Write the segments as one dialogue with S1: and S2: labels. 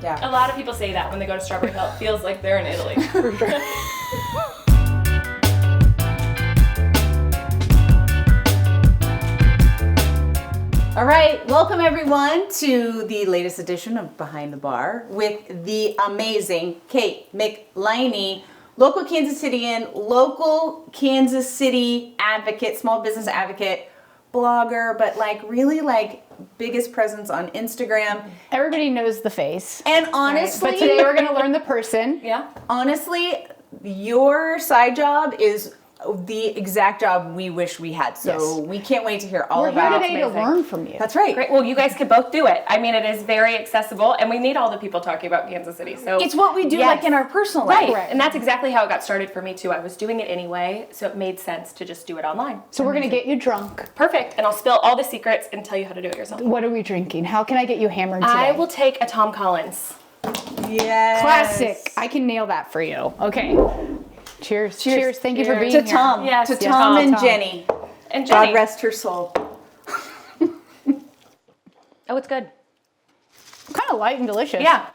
S1: Yeah.
S2: A lot of people say that when they go to Strawberry Hill. It feels like they're in Italy.
S1: For sure. All right, welcome everyone to the latest edition of Behind the Bar with the amazing Kate McLiney, local Kansas Cityan, local Kansas City advocate, small business advocate, blogger, but really biggest presence on Instagram.
S3: Everybody knows the face.
S1: And honestly,
S3: but today we're going to learn the person.
S2: Yeah.
S1: Honestly, your side job is the exact job we wish we had. So we can't wait to hear all
S3: We're
S1: about it.
S3: here today to learn from you.
S1: That's right.
S2: Great. Well, you guys could both do it. I mean, it is very accessible, and we need all the people talking about Kansas City. So
S1: It's what we do
S2: Yes.
S1: in our personal life.
S2: Right. And that's exactly how it got started for me too. I was doing it anyway, so it made sense to just do it online.
S3: So we're going to get you drunk.
S2: Perfect. And I'll spill all the secrets and tell you how to do it yourself.
S3: What are we drinking? How can I get you hammered today?
S2: I will take a Tom Collins.
S1: Yes.
S3: Classic. I can nail that for you. Okay. Cheers. Cheers. Thank you for being
S1: To
S3: here.
S1: Tom.
S2: Yes,
S1: to
S2: yes.
S1: Tom and
S3: Tom.
S1: Jenny.
S2: And Jenny.
S1: God rest her soul.
S2: Oh, it's good.
S3: Kind of light and delicious.
S2: Yeah.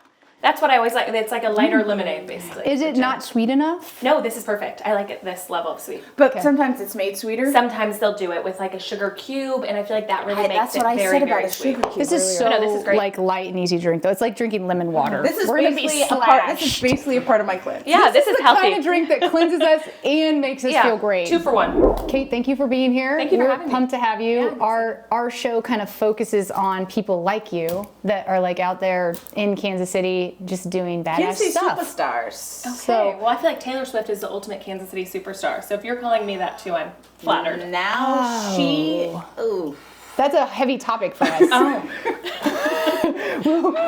S2: That's what I always like. It's like a lighter lemonade, basically.
S3: Is it not sweet enough?
S2: No, this is perfect. I like it this level of sweet.
S1: But sometimes it's made sweeter.
S2: Sometimes they'll do it with like a sugar cube, and I feel like that really makes
S1: That's
S2: it
S1: what I
S2: very,
S1: said about
S2: very
S1: a
S2: sweet.
S1: sugar cube.
S3: This is so
S1: earlier.
S2: No, this is great.
S3: light and easy to drink though. It's like drinking lemon water.
S1: This is
S3: We're gonna be
S1: basically a part. This is
S3: slashed.
S1: basically a part of my cleanse.
S2: Yeah, this is
S3: the
S2: healthy.
S3: kind of drink that cleanses us and makes us feel great.
S2: 2 for 1.
S3: Kate, thank you for being here.
S2: Thank you for
S3: We're
S2: having me.
S3: pumped to have you.
S2: Yeah,
S3: Our show kind of focuses on people like you that are like out there in Kansas City just doing badass
S1: Kansas City
S3: stuff.
S1: superstars.
S2: Okay.
S3: So-
S2: Well, I feel like Taylor Swift is the ultimate Kansas City superstar. So if you're calling me that too, I'm flattered.
S1: Now ooh.
S3: That's a heavy topic for us.
S2: Oh.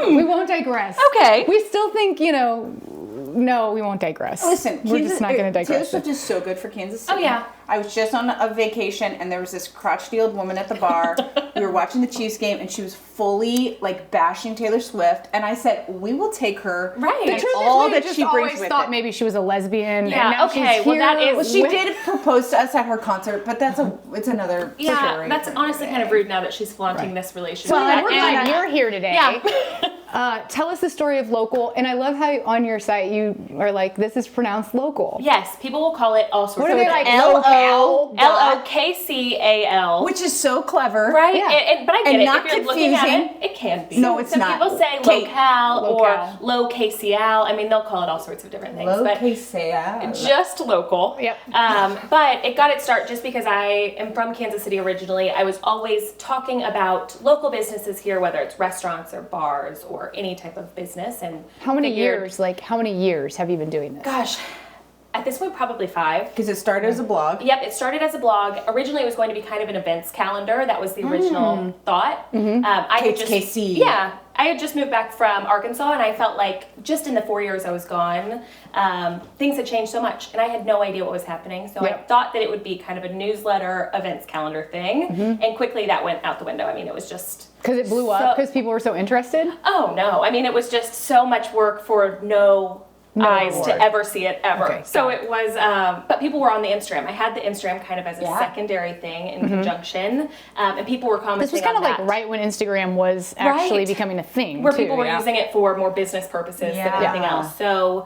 S3: We won't digress.
S2: Okay.
S3: We still think, no, we won't digress.
S1: Listen,
S3: we're just not going to
S1: Taylor
S3: digress.
S1: Swift is so good for Kansas City.
S2: Oh, yeah.
S1: I was just on a vacation, and there was this crotchety old woman at the bar. We were watching the Chiefs game, and she was fully bashing Taylor Swift. And I said, "We will take her."
S2: Right.
S3: The
S2: And
S3: truth
S1: all
S3: is, we
S1: that
S3: just
S1: she brings
S3: always
S1: with
S3: thought
S1: it.
S3: maybe she was a lesbian.
S2: Yeah,
S3: and now
S2: okay,
S3: she's
S2: well,
S3: here
S2: that is-
S1: Well, she
S3: with-
S1: did propose to us at her concert, but it's another
S2: Yeah,
S1: story.
S2: that's honestly kind of rude now that she's flaunting this relationship.
S3: Well, and we're glad
S2: And-
S3: you're here today.
S2: Yeah.
S3: Tell us the story of local, and I love how on your site you are like, this is pronounced local.
S2: Yes, people will call it all sorts
S3: What
S2: of
S3: are they like?
S1: L-O-
S2: L-O-K-C-A-l.
S1: Which is so clever.
S2: Right?
S3: Yeah.
S2: But I get
S1: And
S2: it.
S1: not
S2: If you're looking at
S1: confusing.
S2: it, it can be.
S1: No, it's
S2: Some
S1: not.
S2: people say
S1: Kate.
S2: locale or
S3: Locale.
S2: lo.kc.al. I mean, they'll call it all sorts of different things. But
S1: Lo.kc.al.
S2: just local.
S3: Yep.
S2: But it got its start just because I am from Kansas City originally. I was always talking about local businesses here, whether it's restaurants or bars or any type of business. And
S3: How many
S2: figured,
S3: how many years have you been doing this?
S2: Gosh, at this point, probably 5.
S1: Because it started as a blog.
S2: Yep, it started as a blog. Originally, it was going to be kind of an events calendar. That was the original thought. I had just,
S1: KC.
S2: yeah, I had just moved back from Arkansas, and I felt like just in the 4 years I was gone, things had changed so much, and I had no idea what was happening. So I
S3: Yep.
S2: thought that it would be kind of a newsletter events calendar thing, and quickly that went out the window. I mean, it was just
S3: Because it blew up, because people were so interested?
S2: oh no! I mean, it was just so much work for no eyes
S3: reward.
S2: to ever see it ever.
S3: Okay,
S2: So
S3: got
S2: it was, but people were on the Instagram. I had the Instagram kind of as a secondary thing in conjunction, and people were commenting.
S3: This was kind
S2: on
S3: of like
S2: that.
S3: right when Instagram was actually
S2: Right.
S3: becoming a thing,
S2: Where
S3: too,
S2: people were
S3: yeah.
S2: using it for more business purposes than
S1: Yeah.
S2: anything else. So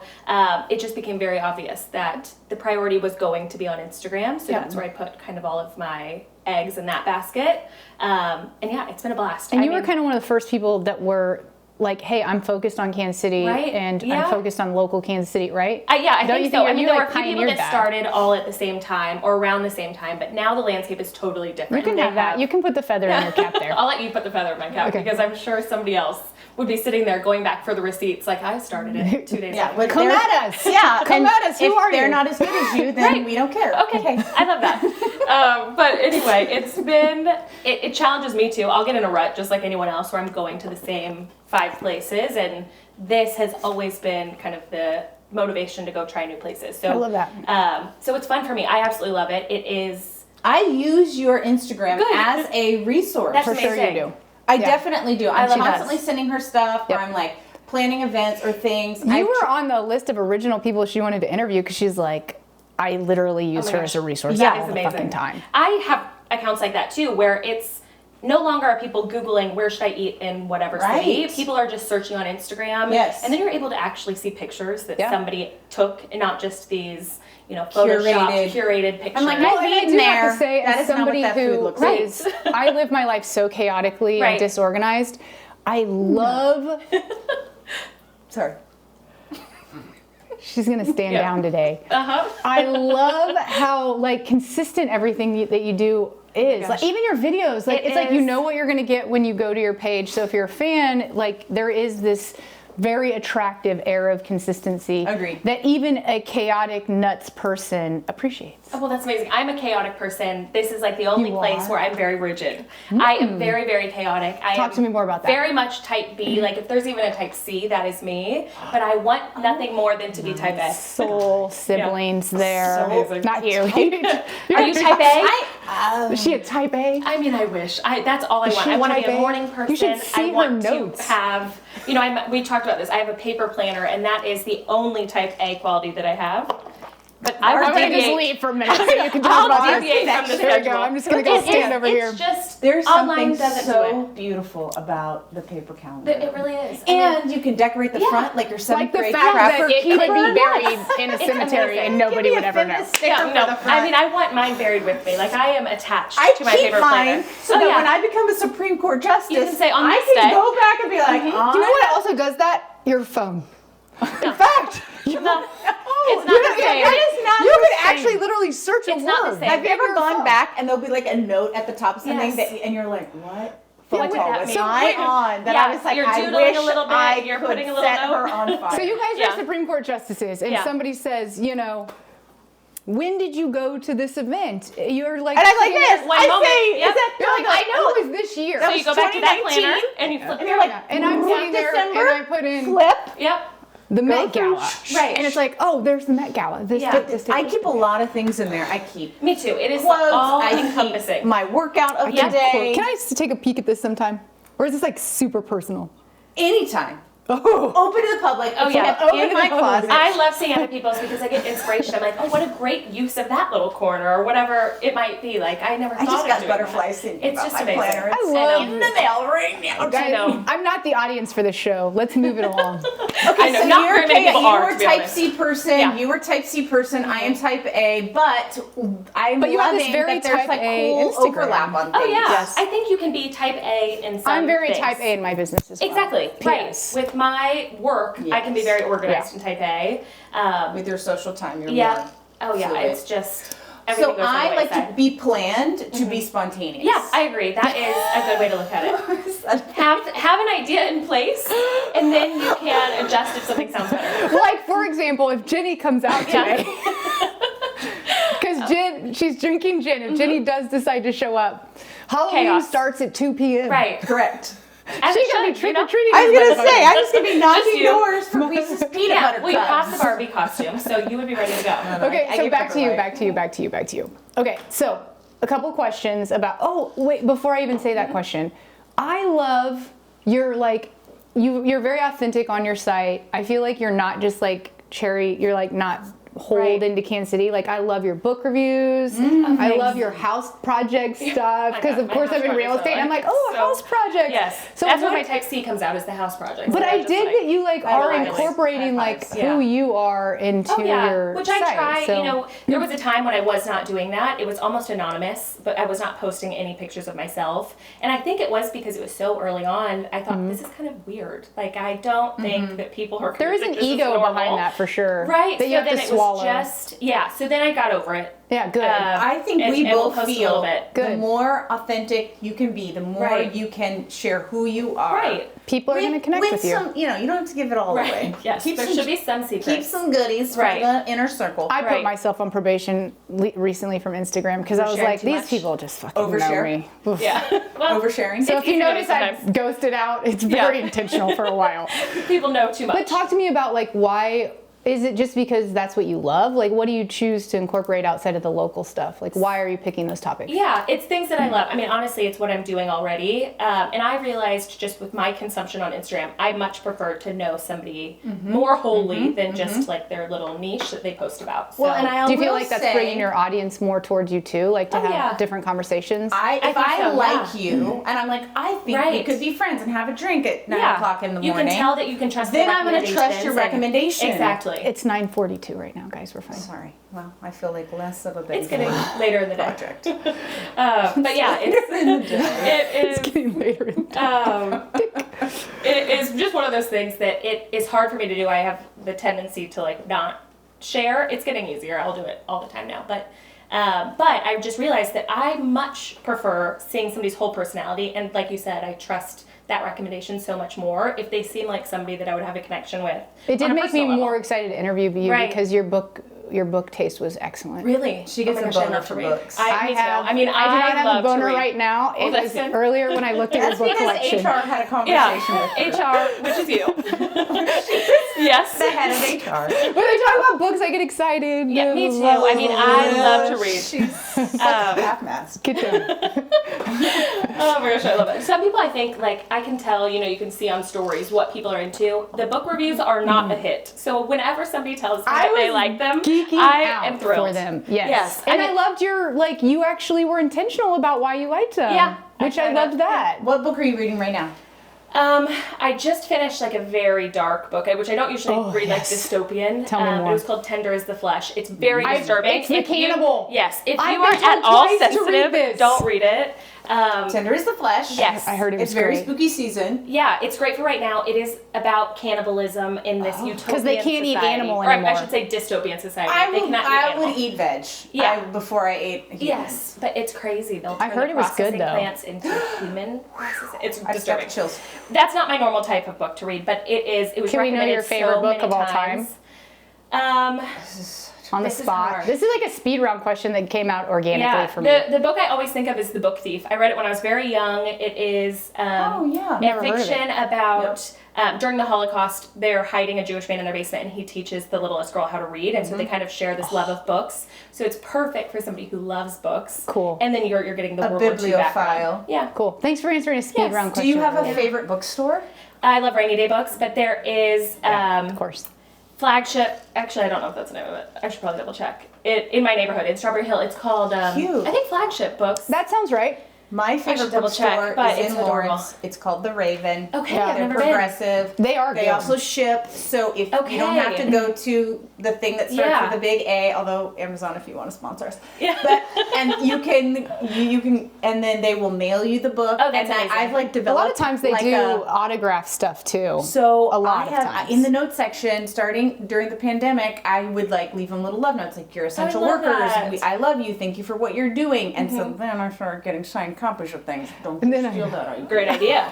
S2: it just became very obvious that the priority was going to be on Instagram. So
S3: Yeah.
S2: that's where I put kind of all of my eggs in that basket. And yeah, it's been a blast.
S3: And
S2: I
S3: you were
S2: mean,
S3: kind of one of the first people that were like, hey, I'm focused on Kansas City,
S2: Right,
S3: and
S2: yeah.
S3: I'm focused on local Kansas City, right?
S2: Yeah, I
S3: Don't
S2: think
S3: you
S2: so. I mean,
S3: you,
S2: there were
S3: like,
S2: a few people
S3: pioneered
S2: that started all at the same time or around the same time, but now the landscape is totally different.
S3: You can take that. You can put the feather in your cap there.
S2: I'll let you put the feather in my cap
S3: Okay.
S2: because I'm sure somebody else would be sitting there going back for the receipts like I started it 2 days ago.
S1: but
S3: Come
S1: they're-
S3: at us.
S1: Yeah,
S3: Come
S1: and
S3: at us. Who
S1: if
S3: are
S1: they're
S3: you?
S1: not as good as you, then
S2: Right.
S1: we don't care.
S2: Okay, I love that. But anyway, it's been, it challenges me too. I'll get in a rut just like anyone else where I'm going to the same 5 places, and this has always been kind of the motivation to go try new places. So
S3: I love that.
S2: So it's fun for me. I absolutely love it. It is.
S1: I use your Instagram
S2: Good.
S1: as a resource.
S2: That's
S3: For sure you
S2: amazing.
S3: do.
S1: I
S3: Yeah.
S1: definitely do. I'm
S2: love that.
S1: constantly sending her stuff,
S3: Yep.
S1: or I'm like planning events or things.
S3: You were on the list of original people she wanted to interview because she's like, I literally use
S2: my
S3: her
S2: gosh.
S3: as a resource
S2: That
S3: all
S2: is
S3: the
S2: amazing.
S3: fucking time.
S2: I have accounts like that too, where it's no longer are people Googling where should I eat in whatever city.
S1: Right.
S2: People are just searching on Instagram.
S1: Yes.
S2: And then you're able to actually see pictures that
S3: Yeah.
S2: somebody took and not just these, Photoshopped, curated pictures.
S1: I'm like,
S3: Well, and I
S1: been
S3: do
S1: there.
S3: have to say,
S1: That
S3: as
S1: is not what
S3: somebody
S1: that food
S3: who
S1: looks like.
S3: is, I live my life so chaotically
S2: Right.
S3: and disorganized. I love.
S1: Sorry.
S3: She's gonna stand down today.
S2: Uh-huh.
S3: I love how like consistent everything that you do is. Like
S2: gosh.
S3: even your videos, like
S2: It
S3: it's like you
S2: is.
S3: know what you're gonna get when you go to your page. So if you're a fan, like there is this very attractive air of consistency.
S1: Agreed.
S3: That even a chaotic nuts person appreciates.
S2: Oh, well, that's amazing. I'm a chaotic person. This is like the only
S3: You
S2: place
S3: are?
S2: where I'm very rigid. I am very, very chaotic.
S3: Talk to me more about that.
S2: Very much type B. Like if there's even a type C, that is me. But I want nothing more than to be type A.
S3: Soul siblings there.
S2: So amazing.
S3: Not you.
S2: Are you type A?
S3: Is she a type A?
S2: I mean, I wish. That's all I
S3: Is
S2: want.
S3: she
S2: I want to
S3: type
S2: be a
S3: A?
S2: morning person.
S3: You should see
S2: I
S3: her
S2: want
S3: notes.
S2: to have, we talked about this. I have a paper planner, and that is the only type A quality that I have. But I
S3: I'm
S2: will
S3: gonna
S2: deviate.
S3: just leave for a minute so you can talk
S2: I'll
S3: about this.
S2: deviate from the
S3: There you go.
S2: schedule.
S3: I'm just gonna go stand over here.
S2: It's just
S1: There's
S2: online
S1: something
S2: doesn't do
S1: so
S2: it.
S1: beautiful about the paper calendar.
S2: It really is.
S1: And you can decorate the front like your seventh
S3: Like the
S1: grade
S3: fact that
S1: crapper
S3: it could
S1: keeper.
S3: be buried in a
S2: It's
S3: cemetery
S2: amazing.
S3: and nobody
S1: Give me
S3: would
S1: a
S3: ever know.
S1: fitness sticker
S2: Yeah,
S1: for
S2: no.
S1: the front.
S2: I mean, I want mine buried with me. Like I am attached
S1: I
S2: to my
S1: keep
S2: paper
S1: mine
S2: planner.
S1: so that when I become a Supreme Court justice,
S2: You can say, on
S1: I
S2: this
S1: can
S2: day.
S1: go back and be like,
S3: You know what also does that? Your phone.
S1: In fact,
S2: No, it's
S1: you
S2: not the
S1: know,
S2: same.
S1: that is not
S4: You
S1: the
S4: could
S1: same.
S4: actually literally search a
S2: It's not the
S4: word.
S2: same.
S1: Have you ever
S4: Your
S1: gone
S4: phone.
S1: back and there'll be like a note at the top of something
S2: Yes.
S1: and you're like, what?
S2: What
S1: Photo
S2: would that
S1: was
S2: mean?
S1: I on that
S2: Yeah,
S1: I was like,
S2: you're
S1: I
S2: doodling
S1: wish
S2: a little bit,
S1: I
S2: you're
S1: could
S2: putting a little
S1: set her
S2: note.
S1: on fire.
S3: So you guys
S2: Yeah.
S3: are Supreme Court justices, and
S2: Yeah.
S3: somebody says, when did you go to this event? You're like,
S1: and I'm like this.
S2: One
S1: I
S2: moment.
S1: say,
S2: Yep.
S1: is that?
S3: You're like,
S1: I
S3: I know it was this year.
S2: So
S1: That
S2: you go
S1: was
S2: back to that
S1: 2019,
S2: planner and you flip
S1: And
S2: it.
S1: you're like,
S3: and I'm sitting there
S1: December,
S3: and I put in
S1: flip.
S2: Yep.
S3: the Met
S1: through-
S3: Gala.
S2: Right.
S3: And it's like, oh, there's the Met Gala. This
S2: Yeah.
S3: date, this date,
S1: I
S3: this
S1: keep a
S3: date.
S1: lot of things in there. I keep
S2: Me too. It is
S1: quotes.
S2: all
S1: I
S2: encompassing.
S1: keep my workout of
S2: Yeah.
S1: the day.
S3: Can I just take a peek at this sometime? Or is this like super personal?
S1: Anytime.
S3: Oh.
S1: Open to the public.
S2: Oh,
S1: It's
S2: yeah.
S1: kept
S3: Open
S1: in
S3: to
S1: my
S3: the public.
S1: closet.
S2: I love seeing other people's because I get inspiration. I'm like, oh, what a great use of that little corner or whatever it might be. Like, I never
S1: I
S2: thought
S1: just
S2: of
S1: got
S2: doing
S1: butterflies
S2: that.
S1: thinking
S2: It's
S1: about
S2: just
S1: my
S2: amazing.
S1: planner. It's
S3: I love
S1: in the mail right now.
S2: I know.
S3: I'm not the audience for this show. Let's move it along.
S1: Okay,
S2: I know,
S1: so
S2: not
S1: you're
S2: very many people are,
S1: you were
S2: to be
S1: type
S2: honest.
S1: C person.
S2: Yeah.
S1: You were type C person. I am type A, but I'm
S3: But you have
S1: loving
S3: this very
S1: that there's
S3: type
S1: like
S3: A
S1: cool
S3: Instagram.
S1: overlap on things.
S2: Oh, yeah.
S3: Yes.
S2: I think you can be type A in some
S3: I'm very
S2: things.
S3: type A in my business as well.
S2: Exactly. Right.
S3: Yes.
S2: With my work, I can be very organized
S3: Yeah.
S2: in type A.
S1: With your social time, you're
S2: Yeah.
S1: more
S2: Oh, yeah.
S1: fluid.
S2: It's just everything
S1: So
S2: goes by
S1: I
S2: the
S1: like to
S2: wayside.
S1: be planned to be spontaneous.
S2: Yeah, I agree. That is a good way to look at it. Have an idea in place, and then you can adjust if something sounds better.
S3: Like, for example, if Jenny comes out
S2: Yeah.
S3: today, because she's drinking gin. If Jenny does decide to show up, Halloween
S2: Chaos.
S3: starts at 2 p.m.
S2: Right.
S1: Correct.
S2: As
S3: She's
S2: it
S3: gonna be
S2: should, you know?
S3: trick-or-treating.
S1: I was
S3: this
S1: gonna say,
S3: motherfucker.
S1: I'm just gonna be knocking
S2: you.
S1: doors for Reese's peanut
S2: Yeah,
S1: butter
S2: well, you have the
S1: cups.
S2: Barbie costume, so you would be ready to go.
S3: Okay,
S1: I
S3: so
S1: gave
S3: back
S1: her
S3: to you,
S1: right.
S3: back to you. Okay, so a couple questions about, oh, wait, before I even say that question. I love your, like, you're very authentic on your site. I feel like you're not just like you're like not hold
S2: Right.
S3: into Kansas City. Like, I love your book reviews. I love your house project stuff, because
S2: God,
S3: of
S2: my
S3: course
S2: house
S3: I'm in real
S2: projects are
S3: estate. And I'm like,
S2: like
S3: oh, a
S2: so-
S3: house project.
S2: Yes.
S3: So
S2: That's where
S3: what-
S2: my type C comes out, is the house project.
S3: But
S2: So
S3: I
S2: just
S3: dig
S2: like-
S3: that you like
S1: I
S3: are
S1: like it.
S3: incorporating
S1: High
S3: like
S1: fives.
S3: who
S2: Yeah.
S3: you are into
S2: Oh yeah,
S3: your
S2: which
S3: site.
S2: I try.
S3: So-
S2: You know, there was a time when I was not doing that. It was almost anonymous, but I was not posting any pictures of myself. And I think it was because it was so early on. I thought this is kind of weird. Like, I don't think that people are.
S3: There is
S2: think
S3: an
S2: this
S3: ego
S2: normal.
S3: behind that for sure.
S2: Right.
S3: That
S2: so
S3: you have
S2: then
S3: to
S2: it
S3: swallow.
S2: was just So then I got over it.
S3: Yeah, good.
S1: I think
S2: And-
S1: we
S2: and we'll
S1: both
S2: post a
S1: feel
S2: little bit.
S1: the
S3: Good.
S1: more authentic you can be, the more
S2: Right.
S1: you can share who you are.
S2: Right.
S3: People are going to connect with you.
S1: some, you don't have to give it all
S2: Right.
S1: away.
S2: Yes.
S1: Keep
S2: there
S1: some,
S2: should be some secrets.
S1: keep some goodies
S2: Right.
S1: for the inner circle.
S3: I put
S2: Right.
S3: myself on probation recently from Instagram because I was
S1: Oversharing
S3: like,
S1: too
S3: these
S1: much?
S3: people just fucking
S1: Overshare?
S3: know me. Oof.
S2: Yeah. Well,
S1: Oversharing.
S3: So if you
S2: easy to do
S3: notice I
S2: sometimes.
S3: ghosted out, it's very intentional for a while.
S2: people know too much.
S3: But talk to me about like why Is it just because that's what you love? Like, what do you choose to incorporate outside of the local stuff? Like, why are you picking those topics?
S2: Yeah, it's things that I love. I mean, honestly, it's what I'm doing already. And I realized just with my consumption on Instagram, I much prefer to know somebody more wholly than just like their little niche that they post about. So,
S1: Well, and I
S3: Do you feel
S1: will
S3: like that's
S1: say-
S3: bringing your audience more towards you too? Like to have
S2: yeah.
S3: different conversations?
S1: If
S2: think
S1: I
S2: so,
S1: like
S2: yeah.
S1: you, and I'm like, I think we
S2: Right.
S1: could be friends and have a drink at 9 o'clock in the
S2: you
S1: morning.
S2: can tell that you can trust
S1: Then
S2: their
S1: I'm gonna trust your
S2: recommendations and-
S1: recommendation.
S2: Exactly.
S3: It's 9:42 right now, guys. We're fine.
S1: Sorry. Well, I feel like less of a big
S2: It's getting later in the day.
S1: project.
S2: But yeah, it is.
S3: Getting later in the
S2: It is just one of those things that it is hard for me to do. I have the tendency to like not share. It's getting easier. I'll do it all the time now. But I've just realized that I much prefer seeing somebody's whole personality. And like you said, I trust that recommendation so much more if they seem like somebody that I would have a connection with.
S3: It did
S2: on a
S3: make me
S2: personal level.
S3: more excited to interview you
S2: Right.
S3: because your book taste was excellent.
S2: Really?
S1: She gets
S2: Oh my
S1: a
S2: gosh, I
S1: boner
S2: love
S1: for
S2: to read.
S1: books.
S2: Me too. I mean,
S3: I do not have
S2: love
S3: a boner
S2: to read.
S3: right now. It
S2: Well,
S3: was
S2: listen.
S3: earlier when I looked at your book collection.
S1: HR had a conversation with her.
S2: HR, which is you. Yes.
S1: The head of HR.
S3: When they talk about books, I get excited.
S2: Yeah, me too. I mean, I love to read.
S1: She's half mast.
S3: Get down.
S2: Oh my gosh, I love it. Some people, I think, like, I can tell, you can see on stories what people are into. The book reviews are not a hit. So whenever somebody tells me that they like them,
S3: Geeking
S2: I
S3: out
S2: am thrilled.
S3: for them. Yes.
S2: Yes.
S3: And
S2: I
S3: I
S2: mean-
S3: loved your, you actually were intentional about why you liked them.
S2: Yeah,
S3: Which I
S2: I
S3: loved
S2: know.
S3: that.
S1: What book are you reading right now?
S2: I just finished like a very dark book, which I don't usually read
S3: yes.
S2: like dystopian.
S3: Tell me
S2: But
S3: more.
S2: it was called Tender is the Flesh. It's very disturbing.
S3: it's the
S2: If you-
S3: cannibal.
S2: Yes. If
S3: I've
S2: you are
S3: been told
S2: at all
S3: twice to read
S2: sensitive,
S3: this.
S2: don't read it.
S1: Tender is the Flesh.
S2: Yes.
S3: I heard it was
S1: It's very
S3: great.
S1: spooky season.
S2: Yeah, it's great for right now. It is about cannibalism in this utopian
S3: 'Cause they can't eat
S2: society.
S3: animal
S2: Or I
S3: anymore.
S2: should say dystopian society.
S1: I
S2: they
S1: would,
S2: cannot eat
S1: I
S2: animal.
S1: would eat veg.
S2: Yeah.
S1: Before I ate humans.
S2: Yes, but it's crazy. They'll turn
S3: I've heard
S2: the
S3: it was good,
S2: processing
S3: though.
S2: plants into human processing. It's
S1: I just got
S2: disturbing.
S1: the chills.
S2: That's not my normal type of book to read, but it is. It was
S3: Can we know
S2: recommended
S3: your favorite
S2: so
S3: book
S2: many
S3: of all
S2: times.
S3: On the
S2: This is
S3: spot.
S2: hard.
S3: This is like a speed round question that came out organically for me.
S2: The book I always think of is The Book Thief. I read it when I was very young. It is
S1: Oh, yeah.
S2: a
S3: Never heard of it.
S2: fiction about during the Holocaust, they're hiding a Jewish man in their basement, and he teaches the littlest girl how to read, and so they kind of share this love of books. So it's perfect for somebody who loves books.
S3: Cool.
S2: And then you're getting the
S1: A
S2: World War II background.
S1: bibliophile.
S2: Yeah.
S3: Cool. Thanks for answering a speed
S2: Yes.
S3: round
S1: Do
S3: question.
S1: you have a
S3: earlier.
S1: favorite bookstore?
S2: I love rainy day books, but there is
S3: Of course.
S2: Flagship. Actually, I don't know if that's the name of it. I should probably double check. It in my neighborhood in Strawberry Hill. It's called
S1: Cute.
S2: I think Flagship Books.
S3: That sounds right.
S1: My favorite
S2: double check,
S1: bookstore
S2: but
S1: is
S2: it's
S1: in
S2: adorable.
S1: Lawrence. It's called The Raven.
S2: Okay,
S3: Yeah,
S2: I've
S1: They're
S2: never been.
S1: progressive.
S3: They are
S1: They
S3: good.
S1: also ship, so if you don't have
S2: Okay.
S1: to go to the thing that starts
S2: Yeah.
S1: with a big A, although Amazon, if you want to sponsor us.
S2: Yeah.
S1: But and you can, and then they will mail you the book.
S2: Oh, that's
S1: and
S2: amazing.
S1: I've like
S3: A
S1: developed.
S3: lot of times they
S1: like
S3: do
S1: a-
S3: autograph stuff too.
S1: So
S3: a lot
S1: I
S3: of
S1: have
S3: times.
S1: in the notes section, starting during the pandemic, I would like leave them little love notes, like you're essential
S2: love
S1: workers.
S2: that.
S1: I love you. Thank you for what you're doing. And so then I started getting signed copies of things. Don't
S3: And then I-
S1: steal that.
S2: Great idea.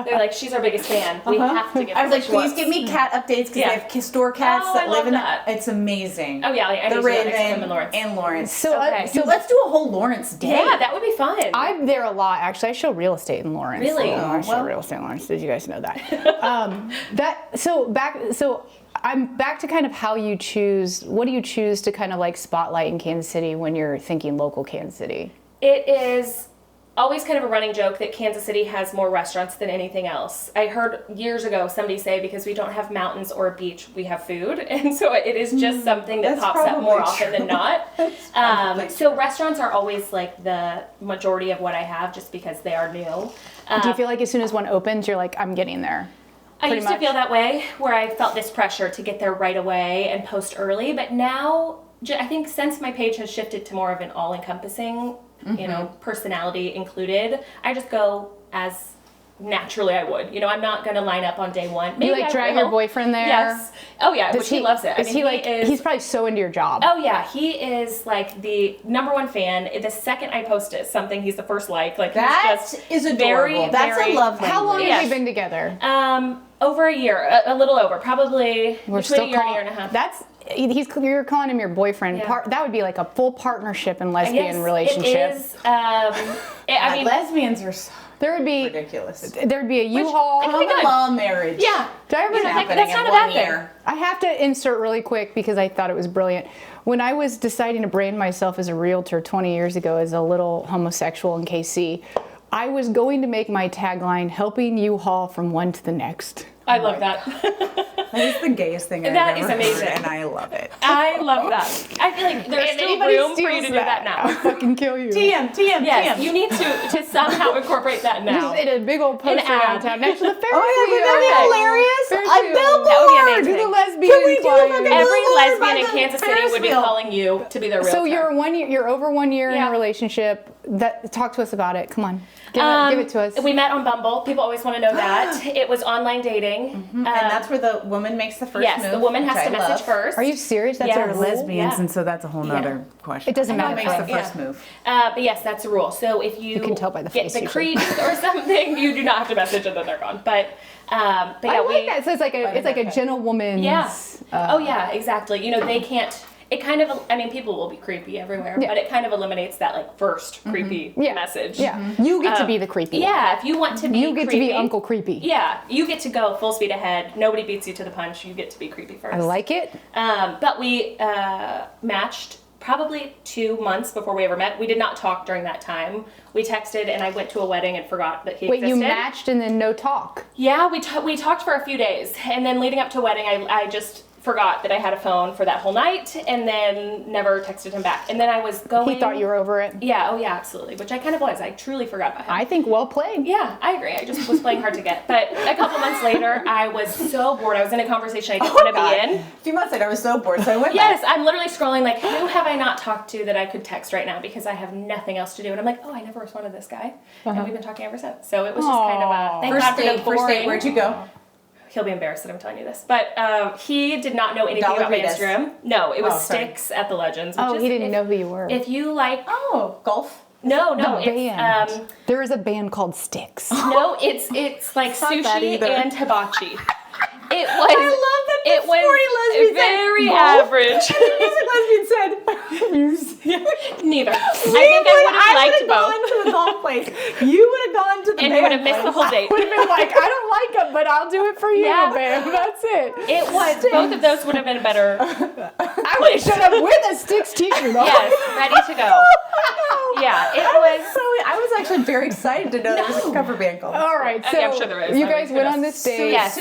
S2: They're like, she's our biggest fan. We have to get.
S1: I was like,
S2: what she
S1: please
S2: wants.
S1: give me cat updates because
S2: Yeah.
S1: they have store cats
S2: Oh,
S1: that
S2: I
S1: live
S2: love
S1: in.
S2: that.
S1: It's amazing.
S2: Oh yeah, I
S1: The
S2: need to go next to them
S1: Raven
S2: in Lawrence.
S1: and Lawrence.
S3: So,
S2: Okay.
S1: Dude, let's do a whole Lawrence day.
S2: Yeah, that would be fun.
S3: I'm there a lot actually. I show real estate in Lawrence.
S2: Really?
S3: Oh, I show
S1: Well-
S3: real estate in Lawrence. Did you guys know that? So I'm back to kind of how you choose. What do you choose to kind of like spotlight in Kansas City when you're thinking local Kansas City?
S2: It is always kind of a running joke that Kansas City has more restaurants than anything else. I heard years ago somebody say because we don't have mountains or a beach, we have food. And so it is just something that
S1: That's
S2: pops up more
S1: probably
S2: often
S1: true.
S2: than not.
S1: probably
S2: So restaurants are always like the majority of what I have just because they are new.
S3: Do you feel like as soon as one opens, you're like, I'm getting there?
S2: I
S3: pretty
S2: used to
S3: much?
S2: feel that way where I felt this pressure to get there right away and post early. But now, I think since my page has shifted to more of an all-encompassing, personality included, I just go as naturally I would. I'm not going to line up on day one. Maybe
S3: You like
S2: I
S3: drag
S2: will.
S3: your boyfriend there?
S2: Yes. Oh yeah, which he loves it.
S3: Is he like? He's probably so into your job.
S2: Oh yeah, he is like the #1 fan. The second I post it, something he's the first like.
S1: That
S2: he's just
S1: is adorable.
S2: very,
S1: That's
S2: very,
S1: a love
S3: How long
S1: language.
S3: have
S2: Yes.
S3: we been together?
S2: Over a year, a little over, probably
S3: We're
S2: between
S3: still
S2: a year and a
S3: calling.
S2: year and a half.
S3: You're calling him your boyfriend.
S2: Yeah.
S3: That would be like a full partnership and
S2: Yes,
S3: lesbian relationship.
S2: It is. I mean,
S1: Lesbians are so
S3: There would be
S1: ridiculous.
S3: There'd be a U-Haul.
S1: Common law marriage.
S2: Yeah.
S3: Did I ever
S2: That's
S1: happening
S2: not
S1: in
S2: a
S1: 1
S2: bad thing.
S1: year.
S3: I have to insert really quick because I thought it was brilliant. When I was deciding to brand myself as a realtor 20 years ago as a little homosexual in KC, I was going to make my tagline, helping you haul from one to the next.
S2: I love that.
S1: That is the gayest thing I've
S2: That
S1: ever
S2: is amazing.
S1: heard, and I love it.
S2: I love that. I feel like there's
S3: If
S2: still
S3: anybody
S2: room for you
S3: steals
S2: to do that
S3: I'll
S2: now.
S3: fucking kill you.
S1: TM.
S2: Yes, you need to somehow incorporate that now.
S3: Just in a big old poster
S2: ad.
S3: downtown next to the Ferris
S1: Oh, yeah,
S3: wheel.
S1: would that be hilarious?
S3: Ferris
S1: A
S3: wheel.
S1: billboard!
S2: That would be amazing.
S3: Do the lesbian
S1: Can we do a
S3: choir.
S1: fucking
S2: Every
S1: billboard
S2: lesbian
S1: by
S2: in
S1: the
S2: Kansas City
S1: Ferris
S2: would be
S1: wheel?
S2: calling you to be their realtor.
S3: So you're over 1 year in
S2: Yeah.
S3: a relationship. Talk to us about it. Come on, give it to us.
S2: We met on Bumble. People always want to know that. It was online dating.
S1: And that's where the woman makes the first
S2: yes,
S1: move.
S2: the woman has
S1: which
S2: to
S1: I
S2: message
S1: love.
S2: first.
S3: Are you serious? That's
S2: Yeah.
S3: a
S1: We're
S3: rule?
S1: lesbians,
S2: Yeah.
S1: and so that's a whole nother question.
S3: It doesn't
S1: Who
S3: matter
S1: makes
S3: for
S1: the
S3: us.
S1: first move?
S2: But yes, that's the rule. So if you
S3: can tell by the
S2: get
S3: face
S2: the
S3: usually.
S2: creeps or something, you do not have to message and then they're gone. But yeah,
S3: I like that. So it's like a
S1: that.
S3: gentlewoman's.
S2: Yeah. Oh yeah, exactly. You know, they can't. It kind of. I mean, people will be creepy everywhere,
S3: Yeah.
S2: but it kind of eliminates that like first creepy
S3: Yeah.
S2: message.
S3: Yeah. You get to be the creepy. one.
S2: Yeah. If you want to be,
S3: You get
S2: creepy,
S3: to be Uncle Creepy.
S2: Yeah, you get to go full speed ahead. Nobody beats you to the punch. You get to be creepy first.
S3: I like it.
S2: But we matched probably 2 months before we ever met. We did not talk during that time. We texted, and I went to a wedding and forgot that he
S3: Wait,
S2: existed.
S3: you matched and then no talk.
S2: Yeah, we talked for a few days, and then leading up to a wedding, I just forgot that I had a phone for that whole night, and then never texted him back. And then I was going.
S3: He thought you were over it.
S2: Yeah. Oh yeah, absolutely. Which I kind of was. I truly forgot about him.
S3: I think well played.
S2: Yeah, I agree. I just was playing hard to get. But a couple months later, I was so bored. I was in a conversation I didn't want to be in.
S1: A few months later, I was so bored, so I went
S2: Yes,
S1: back.
S2: I'm literally scrolling like, who have I not talked to that I could text right now because I have nothing else to do? And I'm like, oh, I never responded to this guy. And we've been talking ever since. So it was just kind of a, thank God for the
S1: First date,
S2: boring.
S1: where'd you go?
S2: He'll be embarrassed that I'm telling you this. But he did not know anything
S1: Dollar
S2: about my
S1: Rita's.
S2: Instagram. No, it was
S1: Oh, sorry.
S2: Sticks at the Legends. Which
S3: Oh,
S2: is,
S3: he didn't know who you were.
S2: If you like,
S1: Oh, golf.
S2: no,
S3: the
S2: it's
S3: band. There is a band called Sticks.
S2: no, it's like
S1: not that
S2: sushi
S1: either.
S2: and hibachi. It was.
S1: I love that the
S2: It was
S1: 40 lesbians
S2: very
S1: said golf.
S2: average.
S1: The music lesbian said,
S2: Neither. I think I would have liked
S1: gone
S2: both.
S1: to the golf place. You would have gone to the
S2: And
S1: band
S2: he would have missed the
S1: place.
S2: whole date.
S3: Would have been like, I don't like them, but I'll do it for you,
S2: Yeah.
S3: babe. That's it.
S2: It was. Both of those would have been better.
S3: I would have showed up with a Sticks t-shirt on.
S2: Yes, ready to go. Yeah, it was.
S1: I was actually very excited to know there was a cover band called.
S3: All right, so
S2: I'm sure there is.
S3: you
S2: I
S3: guys
S2: mean,
S3: went on
S2: goodness.
S3: this date.
S2: Yes.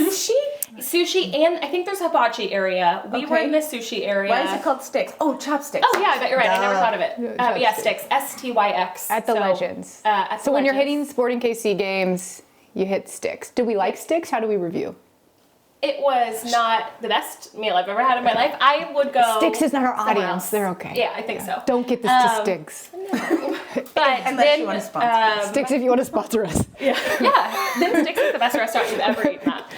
S1: Sushi?
S2: And I think there's a hibachi area. We were
S1: Okay.
S2: in the sushi area.
S1: Why is it called Sticks? Oh, chopsticks.
S2: Oh yeah, I bet you're right. I never
S1: Duh.
S2: thought of it. But yeah, Sticks. STYX.
S3: At the Legends.
S2: At
S3: So
S2: the
S3: when you're
S2: Legends.
S3: hitting Sporting KC games, you hit Sticks. Do we like Sticks? How do we review?
S2: It was not the best meal I've ever had in my life. I would go.
S3: Sticks is not our
S2: somewhere
S3: audience.
S2: else.
S3: They're okay.
S2: Yeah, I think so.
S3: Don't get this to
S2: Um,
S3: Sticks.
S2: But
S1: Unless
S2: then,
S1: you want to sponsor us.
S3: Sticks if you want to sponsor us.
S2: yeah, then Sticks is the best restaurant you've ever eaten at.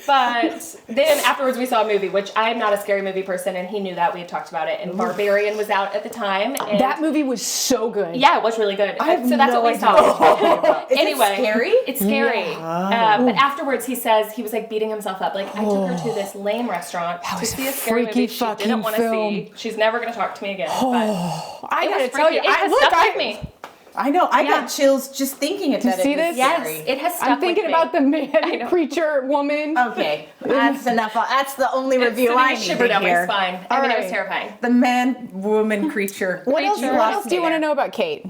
S2: But then afterwards we saw a movie, which I'm not a scary movie person, and he knew that. We had talked about it, and Barbarian was out at the time. And
S3: That movie was so good.
S2: yeah, it was really good.
S1: have
S2: So that's
S1: no
S2: what we
S1: idea
S2: saw.
S1: Is
S2: Anyway,
S1: it scary?
S2: It's scary. But afterwards, he says he was like beating himself up. Like, I took her to this lame restaurant to
S3: was
S2: see a
S3: a
S2: scary
S3: freaky
S2: movie she
S3: fucking
S2: didn't want to
S3: film.
S2: see. She's never gonna talk to me again. But
S3: I
S2: it
S3: gotta
S2: was
S3: tell you,
S2: freaky. It has stuck with me.
S1: I know. I
S2: Yeah.
S1: got chills just thinking of that.
S3: see
S1: it was
S3: this?
S2: Yes,
S1: scary.
S2: it has stuck
S3: I'm thinking
S2: with me.
S3: about the
S2: I know.
S3: man, creature, woman.
S1: Okay, that's enough. That's the only review
S2: Sitting
S1: I
S2: a
S1: need
S2: shiver
S1: to
S2: down my
S1: hear.
S2: spine.
S3: All
S2: I mean, it
S3: right.
S2: was terrifying.
S1: The man, woman, creature.
S3: What else
S2: Creature.
S3: do you want to know about Kate?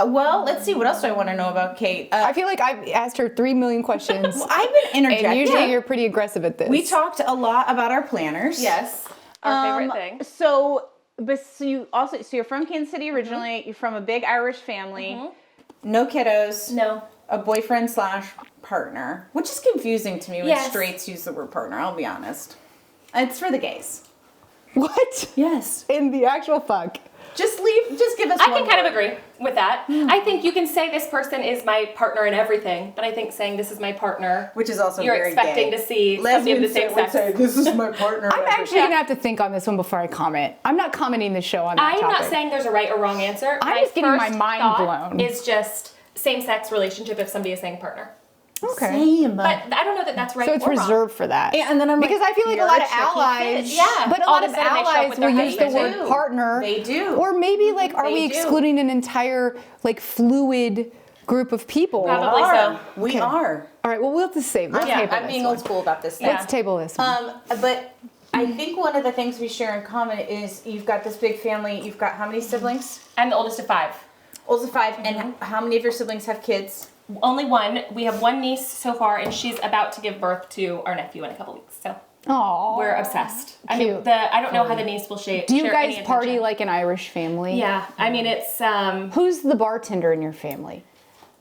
S1: Well, let's see. What else do I want to know about Kate?
S3: I feel like I've asked her 3 million questions.
S1: I've been interjecting.
S3: And usually you're pretty aggressive at this.
S1: We talked a lot about our planners.
S2: Yes, our favorite thing.
S1: So you're from Kansas City originally. You're from a big Irish family. No kiddos.
S2: No.
S1: A boyfriend / partner, which is confusing to me when
S2: Yes.
S1: straights use the word partner. I'll be honest. It's for the gays.
S3: What?
S1: Yes.
S3: In the actual fuck?
S1: Just give us
S2: I
S1: one
S2: can kind of
S1: word.
S2: agree with that. I think you can say this person is my partner in everything, but I think saying this is my partner,
S1: Which is also
S2: you're
S1: very
S2: expecting
S1: gay.
S2: to see somebody of the same
S1: would
S2: sex.
S1: say, this is my partner.
S3: I'm actually going to have to think on this one before I comment. I'm not commenting the show on that
S2: I'm
S3: topic.
S2: not saying there's a right or wrong answer.
S3: I'm just getting my
S2: first
S3: mind
S2: thought
S3: blown.
S2: Is just same-sex relationship if somebody is saying partner.
S3: Okay.
S1: Same.
S2: But I don't know that that's right
S3: So it's
S2: or wrong.
S3: reserved for that.
S1: Yeah, and then I'm
S3: because
S1: like,
S3: I feel like a
S1: you're
S3: lot
S1: a
S3: of
S1: tricky
S3: allies,
S1: fish.
S2: Yeah.
S3: but a
S2: All
S3: lot
S2: of
S3: of
S2: a sudden they show up
S3: allies
S2: with
S3: will
S2: their
S3: use the
S2: husband.
S3: word partner.
S1: They do.
S3: Or maybe like, are
S1: They
S3: we
S1: do.
S3: excluding an entire like fluid group of people.
S2: Probably so.
S1: We
S3: Okay.
S1: are.
S3: All right, well, we'll have to save. Let's table
S1: I'm
S3: this
S1: being
S3: one.
S1: old school about this.
S3: Let's table this one.
S1: But I think one of the things we share in common is you've got this big family. You've got how many siblings?
S2: I'm the oldest of 5.
S1: Oldest of 5. And how many of your siblings have kids?
S2: Only one. We have one niece so far, and she's about to give birth to our nephew in a couple weeks. So
S3: Aww.
S2: we're obsessed. I mean,
S3: Cute.
S2: I don't know how the niece will share.
S3: Do you
S2: share
S3: guys
S2: any
S3: party
S2: attention.
S3: like an Irish family?
S2: Yeah, I mean it's
S3: Who's the bartender in your family?